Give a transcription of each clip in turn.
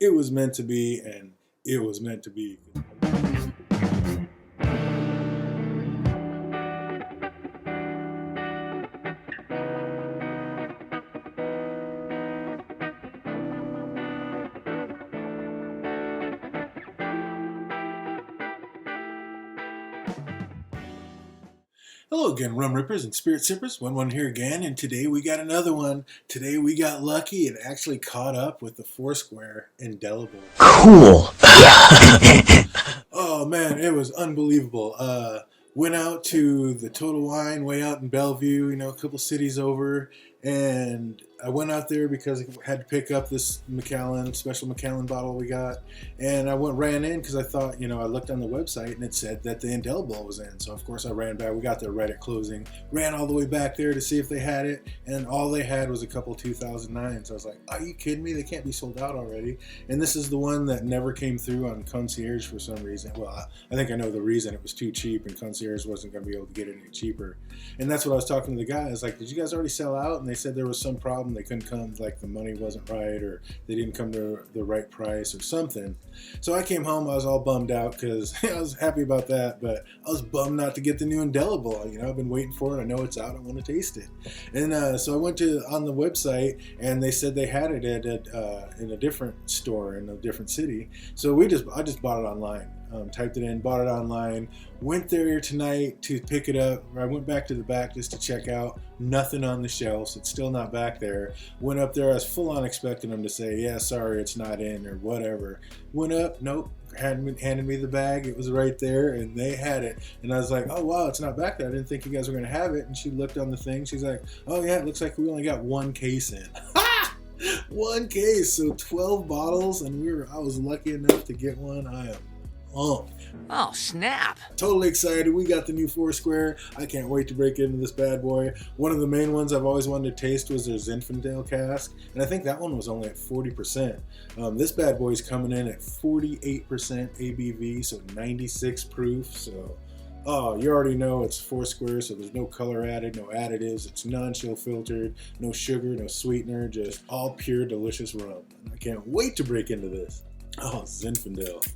It was meant to be, and it was meant to be. Hello again, Rum Rippers and Spirit Sippers. Wun Wun here again, and today we got another one. Today we got lucky and actually caught up with the Foursquare Indelible. Cool. Oh man, it was unbelievable. Went out to the Total Wine way out in Bellevue, a couple cities over, and I went out there because I had to pick up this special Macallan bottle we got, and ran in because I thought, I looked on the website and it said that the Indelible was in, so of course I ran back. We got there right at closing, ran all the way back there to see if they had it, and all they had was a couple 2009s. I was like, are you kidding me? They can't be sold out already. And this is the one that never came through on Concierge for some reason. Well, I think I know the reason. It was too cheap, and Concierge wasn't going to be able to get it any cheaper. And that's what I was talking to the guy. I was like, did you guys already sell out? And they said there was some problem. They couldn't come, like the money wasn't right, or they didn't come to the right price or something. So I came home. I was all bummed out because I was happy about that, but I was bummed not to get the new Indelible. I've been waiting for it. I know it's out. I want to taste it. And so I went on the website, and they said they had it in a different store in a different city. So I just bought it online. Typed it in, bought it online, went there tonight to pick it up. I went back to the back just to check out. Nothing on the shelves. It's still not back there. Went up there. I was full on expecting them to say, yeah, sorry, it's not in or whatever. Went up. Nope. Handed me the bag. It was right there, and they had it. And I was like, oh, wow, it's not back there. I didn't think you guys were going to have it. And she looked on the thing. She's like, oh, yeah, it looks like we only got one case in. One case. So 12 bottles, and I was lucky enough to get one. I am Oh, snap. Totally excited. We got the new Foursquare. I can't wait to break into this bad boy. One of the main ones I've always wanted to taste was their Zinfandel cask, and I think that one was only at 40%. This bad boy is coming in at 48% ABV, so 96 proof. So, you already know it's Foursquare, so there's no color added, no additives. It's non-chill filtered, no sugar, no sweetener, just all pure, delicious rum. I can't wait to break into this. Oh, Zinfandel.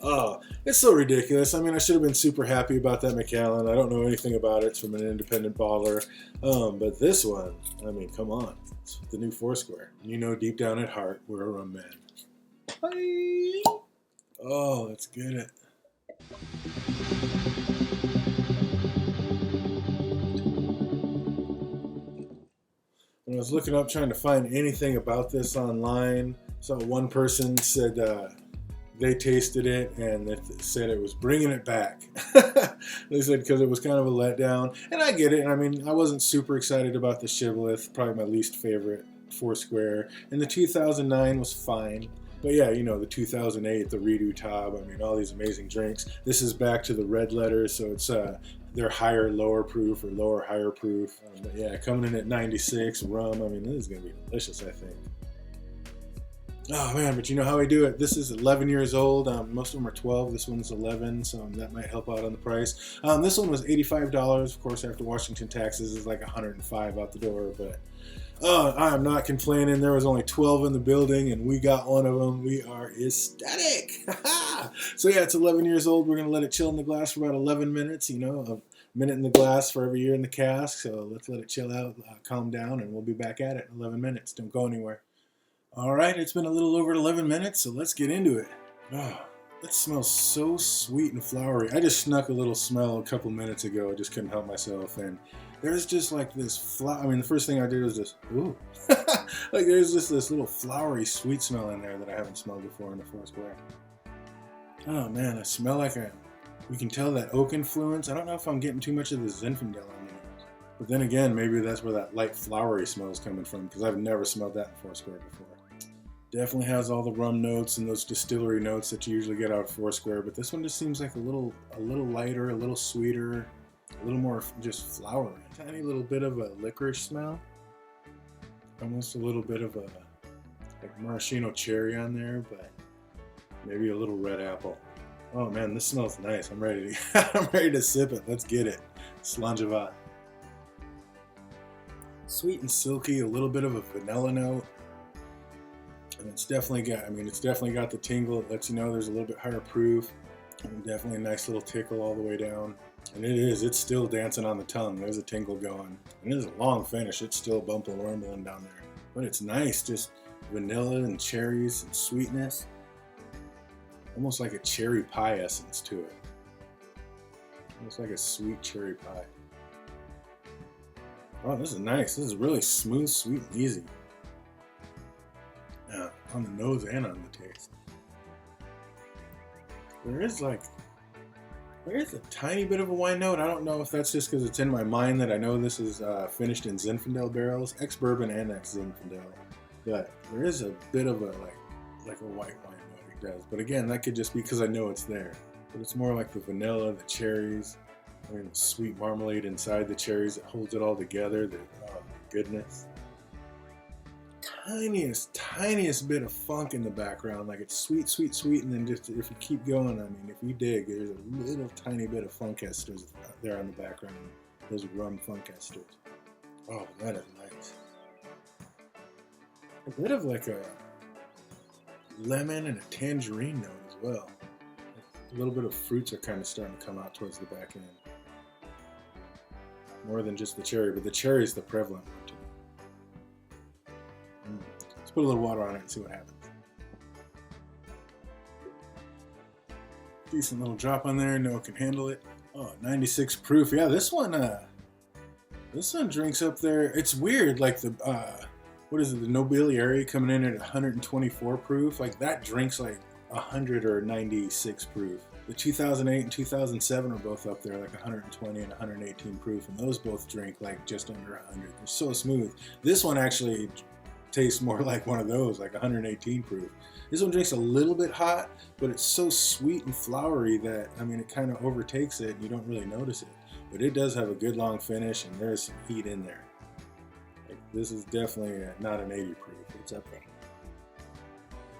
Oh, it's so ridiculous. I mean, I should have been super happy about that Macallan. I don't know anything about it. It's from an independent bottler. But this one, I mean, come on. It's the new Foursquare. Deep down at heart, we're a rum man. Bye. Oh, let's get it. When I was looking up trying to find anything about this online, saw one person said they tasted it and they said it was bringing it back. They said because it was kind of a letdown, and I get it. I mean, I wasn't super excited about the Shibboleth, probably my least favorite Foursquare, and the 2009 was fine. But yeah, the 2008, the Redo Tab, I mean, all these amazing drinks. This is back to the red letter, so it's they're higher, lower proof, or lower, higher proof. But yeah, coming in at 96 rum, I mean, this is going to be delicious, I think. Oh man, but you know how we do it. This is 11 years old. Most of them are 12. This one's 11, so that might help out on the price. This one was $85. Of course, after Washington taxes, is like $105 out the door. But I'm not complaining. There was only 12 in the building, and we got one of them. We are ecstatic. So yeah, it's 11 years old. We're gonna let it chill in the glass for about 11 minutes. A minute in the glass for every year in the cask. So let's let it chill out, calm down, and we'll be back at it in 11 minutes. Don't go anywhere. All right, it's been a little over 11 minutes, so let's get into it. Oh, that smells so sweet and flowery. I just snuck a little smell a couple minutes ago. I just couldn't help myself. And there's just like this I mean, the first thing I did was just, ooh. Like there's just this little flowery sweet smell in there that I haven't smelled before in the Foursquare. Oh man, I smell like we can tell that oak influence. I don't know if I'm getting too much of the Zinfandel on there. But then again, maybe that's where that light flowery smell is coming from, because I've never smelled that in Foursquare before. Definitely has all the rum notes and those distillery notes that you usually get out of Foursquare, but this one just seems like a little lighter, a little sweeter, a little more just flowery. Tiny little bit of a licorice smell. Almost a little bit of a like maraschino cherry on there, but maybe a little red apple. Oh man, this smells nice. I'm ready to sip it. Let's get it. Slangevat. Sweet and silky, a little bit of a vanilla note. And it's definitely got, I mean, it's definitely got the tingle. It lets you know there's a little bit higher proof. And definitely a nice little tickle all the way down. And it's still dancing on the tongue. There's a tingle going. And it is a long finish. It's still bumping, rumbling down there. But it's nice, just vanilla and cherries and sweetness. Almost like a cherry pie essence to it. Almost like a sweet cherry pie. Oh, this is nice. This is really smooth, sweet, and easy. On the nose and on the taste. There is a tiny bit of a wine note. I don't know if that's just because it's in my mind that I know this is finished in Zinfandel barrels, ex-bourbon and ex-Zinfandel. But there is a bit of a like a white wine note it does. But again, that could just be because I know it's there. But it's more like the vanilla, the cherries, I mean, the sweet marmalade inside the cherries that holds it all together. The goodness. Tiniest bit of funk in the background, like it's sweet, sweet, sweet, and then just if you keep going, I mean, if you dig, there's a little tiny bit of funk esters there on the background. Those rum funk esters. Oh, that is nice. A bit of like a lemon and a tangerine note as well. A little bit of fruits are kind of starting to come out towards the back end. More than just the cherry, but the cherry is the prevalent one to me. Let's put a little water on it and see what happens. Decent little drop on there. No one can handle it. Oh, 96 proof. Yeah, this one drinks up there. It's weird, like the what is it? The Nobiliary coming in at 124 proof. Like that drinks like 100 or 96 proof. The 2008 and 2007 are both up there, like 120 and 118 proof, and those both drink like just under 100. They're so smooth. This one actually tastes more like one of those, like 118 proof. This one drinks a little bit hot, but it's so sweet and flowery that, I mean, it kind of overtakes it and you don't really notice it. But it does have a good long finish and there's some heat in there. Like, this is definitely not an 80 proof. It's up there.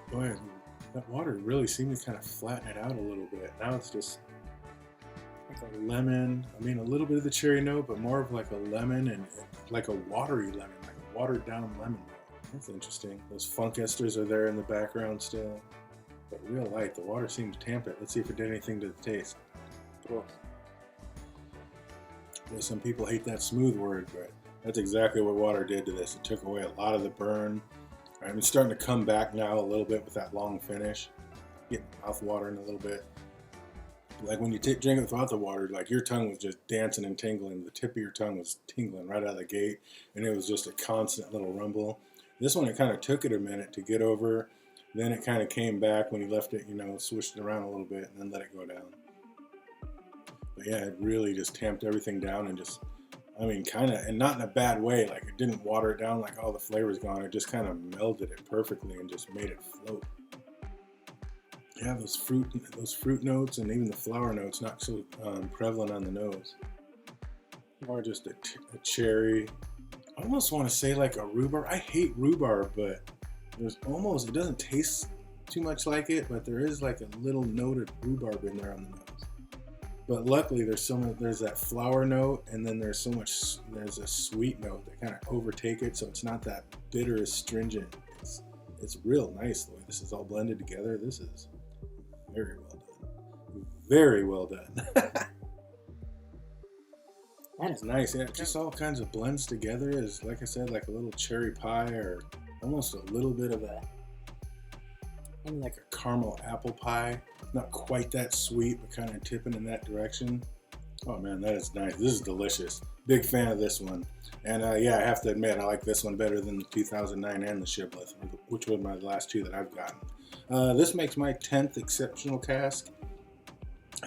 Boy, that water really seemed to kind of flatten it out a little bit. Now it's just like a lemon. I mean, a little bit of the cherry note, but more of like a lemon and like a watery lemon, like a watered down lemon. That's interesting. Those funk esters are there in the background still, but real light. The water seemed to tamp it. Let's see if it did anything to the taste. Oh. Well, some people hate that smooth word, but that's exactly what water did to this. It took away a lot of the burn. I mean, it's starting to come back now a little bit with that long finish. Getting mouth watering a little bit. Like when you drink it without the water, like your tongue was just dancing and tingling. The tip of your tongue was tingling right out of the gate, and it was just a constant little rumble. This one, it kind of took it a minute to get over. Then it kind of came back when you left it, swished it around a little bit and then let it go down. But yeah, it really just tamped everything down and just, I mean, kind of, and not in a bad way. Like it didn't water it down like all the flavor's gone. It just kind of melded it perfectly and just made it float. Yeah, those fruit notes and even the flower notes, not so prevalent on the nose. More just a cherry. I almost want to say like a rhubarb. I hate rhubarb, but it doesn't taste too much like it, but there is like a little note of rhubarb in there on the nose. But luckily there's that flower note, and then there's a sweet note that kind of overtake it, so it's not that bitter, astringent. It's real nice the way this is all blended together. This is very well done. Very well done. That is nice. Yeah, just all kinds of blends together. Is like I said, like a little cherry pie or almost a little bit of maybe like a caramel apple pie. Not quite that sweet, but kind of tipping in that direction. Oh man, that is nice. This is delicious. Big fan of this one. And yeah, I have to admit, I like this one better than the 2009 and the Shibboleth, which were my last two that I've gotten. This makes my 10th exceptional cask.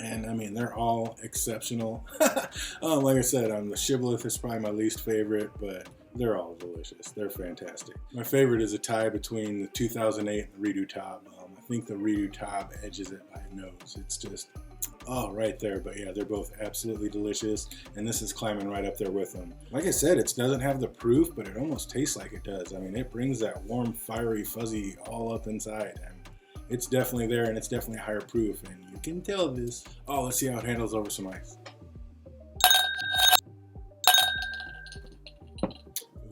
And I mean, they're all exceptional. Like I said, the Shibboleth is probably my least favorite, but they're all delicious. They're fantastic. My favorite is a tie between the 2008 and the Redo Top. I think the Redo Top edges it by a nose. It's just, right there. But yeah, they're both absolutely delicious, and this is climbing right up there with them. Like I said, it doesn't have the proof, but it almost tastes like it does. I mean, it brings that warm, fiery, fuzzy all up inside. And it's definitely there, and it's definitely higher proof, and you can tell this. Oh, let's see how it handles over some ice.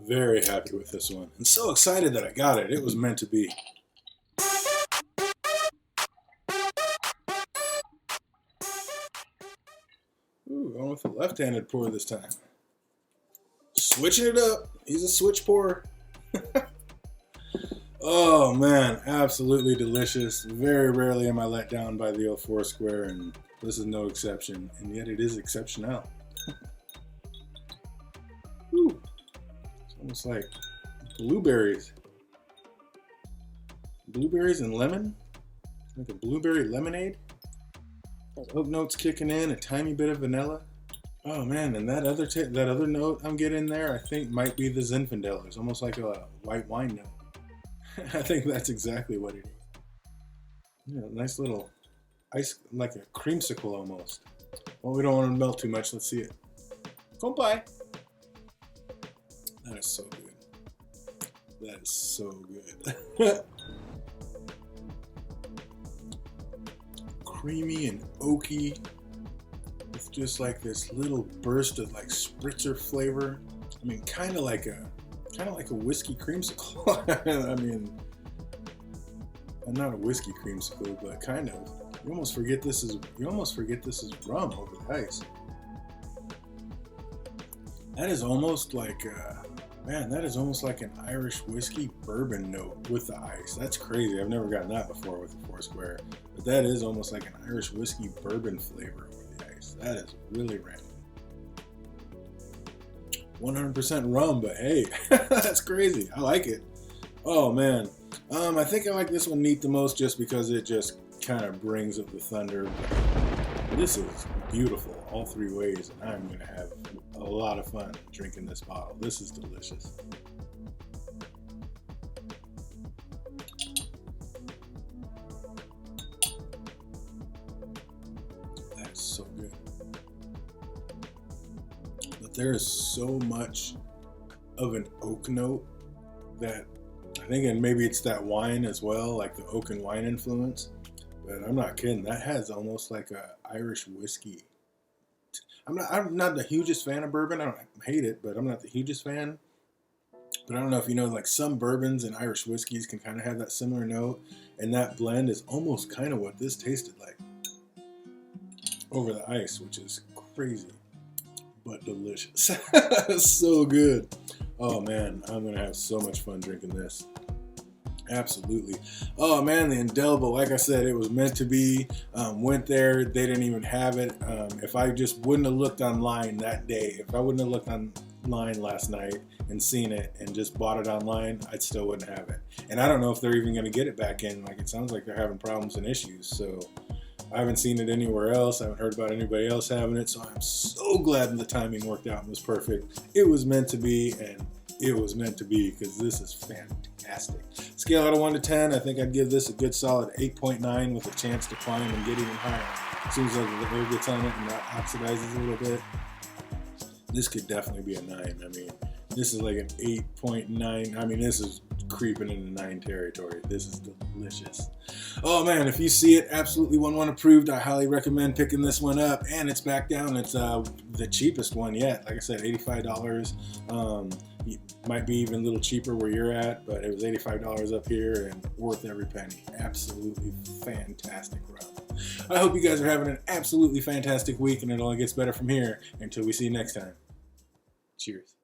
Very happy with this one. I'm so excited that I got it. It was meant to be. going with the left-handed pour this time. Switching it up. He's a switch pour. Oh man, absolutely delicious. Very rarely am I let down by the old Foursquare, and this is no exception. And yet it is exceptional. Woo. It's almost like blueberries. Blueberries and lemon? Like a blueberry lemonade? Oak notes kicking in, a tiny bit of vanilla. Oh man, and that other note I'm getting there, I think might be the Zinfandel. It's almost like a white wine note. I think that's exactly what it is. Yeah, nice little ice, like a creamsicle almost. Well, we don't want to melt too much. Let's see it. Kompai. That is so good. That is so good. Creamy and oaky, with just like this little burst of like spritzer flavor. I mean, kind of like a whiskey creamsicle. I mean, not a whiskey creamsicle, but kind of. You almost forget this is rum over the ice. That is almost like that is almost like an Irish whiskey bourbon note with the ice. That's crazy. I've never gotten that before with the Foursquare. But that is almost like an Irish whiskey bourbon flavor over the ice. That is really random. 100% rum, but hey, that's crazy. I like it. Oh man. I think I like this one neat the most just because it just kind of brings up the thunder. This is beautiful all three ways, and I'm going to have a lot of fun drinking this bottle. This is delicious. That's so good. But there is so much of an oak note that I think, and maybe it's that wine as well, like the oak and wine influence. But I'm not kidding. That has almost like a Irish whiskey. I'm not the hugest fan of bourbon. I don't hate it, but I'm not the hugest fan. But I don't know if you know, like some bourbons and Irish whiskeys can kind of have that similar note, and that blend is almost kind of what this tasted like over the ice, which is crazy, but delicious. So good. Oh man, I'm gonna have so much fun drinking this. Absolutely. Oh man, the Indelible, like I said, it was meant to be. Went there, they didn't even have it. If I just wouldn't have looked online that day, if I wouldn't have looked online last night and seen it and just bought it online, I still wouldn't have it. And I don't know if they're even going to get it back in. Like, it sounds like they're having problems and issues. So I haven't seen it anywhere else. I haven't heard about anybody else having it. So I'm so glad the timing worked out and was perfect. It was meant to be, and it was meant to be, because this is fantastic. Scale out of 1 to 10, I think I'd give this a good solid 8.9 with a chance to climb and get even higher. Seems like the air gets on it and that oxidizes a little bit. This could definitely be a 9. I mean, this is like an 8.9. I mean, this is creeping into 9 territory. This is delicious. Oh man, if you see it, absolutely Wun Wun approved. I highly recommend picking this one up, and it's back down. It's the cheapest one yet. Like I said, $85. It might be even a little cheaper where you're at, but it was $85 up here and worth every penny. Absolutely fantastic rum. I hope you guys are having an absolutely fantastic week, and it only gets better from here. Until we see you next time. Cheers.